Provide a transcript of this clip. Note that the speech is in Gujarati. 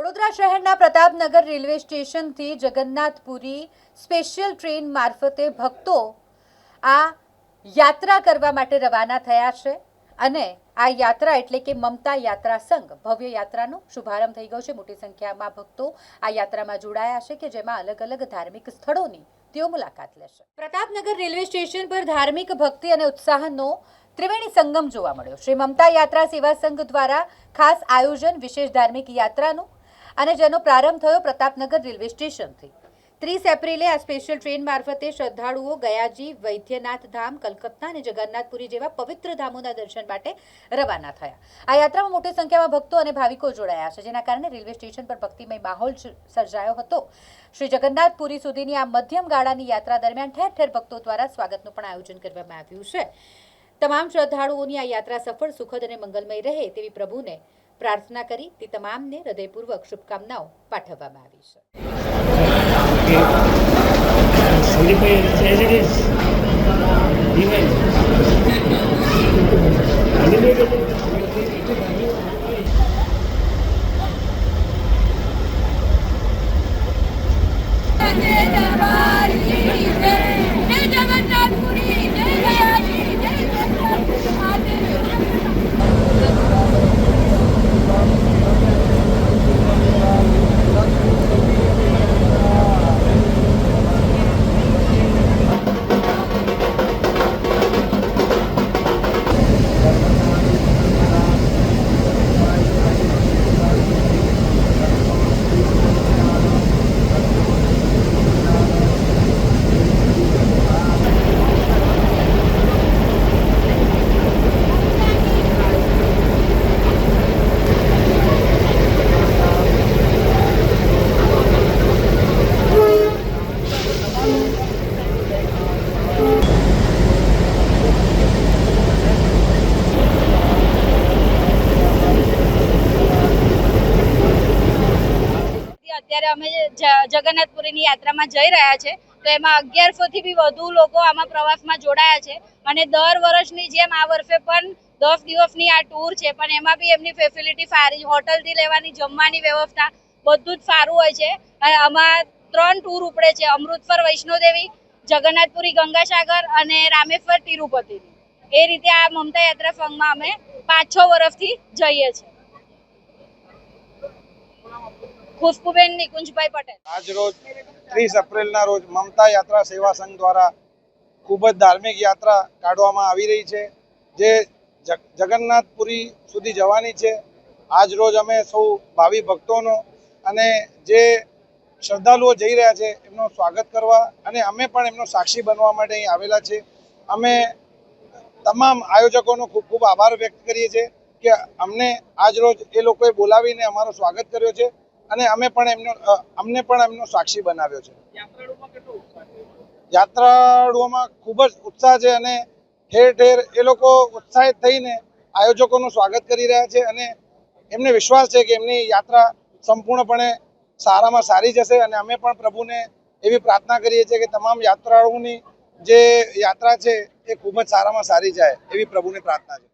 વડોદરા શહેરના પ્રતાપનગર રેલવે સ્ટેશનથી જગન્નાથપુરી સ્પેશિયલ ટ્રેન મારફતે ભક્તો આ યાત્રા કરવા માટે રવાના થયા છે અને આ યાત્રા એટલે કે મમતા યાત્રા સંઘ ભવ્ય યાત્રાનો શુભારંભ થઈ ગયો છે। મોટી સંખ્યામાં ભક્તો આ યાત્રામાં જોડાયા છે કે જેમાં અલગ અલગ ધાર્મિક સ્થળોની તેઓ મુલાકાત લેશે। પ્રતાપનગર રેલવે સ્ટેશન પર ધાર્મિક ભક્તિ અને ઉત્સાહનો ત્રિવેણી સંગમ જોવા મળ્યો। શ્રી મમતા યાત્રા સેવા સંઘ દ્વારા ખાસ આયોજન વિશેષ ધાર્મિક યાત્રાનું અને જેનો પ્રારંભ થયો પ્રતાપનગર રેલવે સ્ટેશનથી। 30 એપ્રિલે આ સ્પેશિયલ ટ્રેન મારફતે શ્રદ્ધાળુઓ ગયાજી, વૈદ્યનાથ ધામ, કલકત્તા અને જગન્નાથપુરી જેવા પવિત્ર ધામોના દર્શન માટે રવાના થયા। આ યાત્રામાં મોટી સંખ્યામાં ભક્તો અને ભાવિકો જોડાયા છે, જેના કારણે રેલવે સ્ટેશન પર ભક્તિમય માહોલ સર્જાયો હતો। શ્રી જગન્નાથપુરી સુધીની આ મધ્યમ ગાળાની યાત્રા દરમિયાન ઠેર ઠેર ભક્તો દ્વારા સ્વાગતનું પણ આયોજન કરવામાં આવ્યું છે। તમામ શ્રદ્ધાળુઓની આ યાત્રા સફળ, સુખદ અને મંગલમય રહે તેવી પ્રભુને प्रार्थना करी ते तमाम ने हृदयपूर्वक शुभकामनाओं पाठववामां आवी અત્યારે અમે જગન્નાથપુરીની યાત્રામાં જઈ રહ્યા છે, તો એમાં 1100 થી બી વધુ લોકો આમાં પ્રવાસમાં જોડાયા છે અને દર વર્ષની જેમ આ વર્ષે પણ 10 દિવસની આ ટૂર છે, પણ એમાં બી એમની ફેસિલિટી સારી, હોટલથી લેવાની જમવાની વ્યવસ્થા બધું જ સારું હોય છે। આમાં 3 ટૂર ઉપડે છે, અમૃતસર વૈષ્ણોદેવી, જગન્નાથપુરી ગંગાસાગર અને રામેશ્વર તિરુપતિની। એ રીતે આ મમતા યાત્રા સંઘમાં અમે 5-6 વર્ષથી જઈએ છીએ। खुशबूबेन निकुंजभाई पटेल। आज रोज 30 एप्रिलना रोज ममता यात्रा सेवा संघ द्वारा खूब ज धार्मिक यात्रा काढवामां आवी रही है, जे जगन्नाथपुरी सुधी जवानी है। आज रोज अमे सौ भावी भक्तों अने जे श्रद्धालुओ जई रह्या छे एमनो स्वागत करवा अने अमे पण एमनो साक्षी बनवा माटे અહીં आवेला छे। अमे तमाम आयोजकोनो खूब खूब आभार व्यक्त करीए छे कि अमने आज रोज ए लोकोए बोलावीने अमारो स्वागत कर्यो छे અને અમને પણ એમનો સાક્ષી બનાવ્યો છે। યાત્રાળુઓમાં ખૂબ જ ઉત્સાહ છે અને ઠેર ઠેર એ લોકો ઉત્સાહિત થઈને આયોજકોનું સ્વાગત કરી રહ્યા છે અને એમને વિશ્વાસ છે કે એમની યાત્રા સંપૂર્ણપણે સારામાં સારી જશે અને અમે પણ પ્રભુને એવી પ્રાર્થના કરીએ છીએ કે તમામ યાત્રાળુઓની જે યાત્રા છે એ ખૂબ જ સારામાં સારી જાય એવી પ્રભુને પ્રાર્થના છે।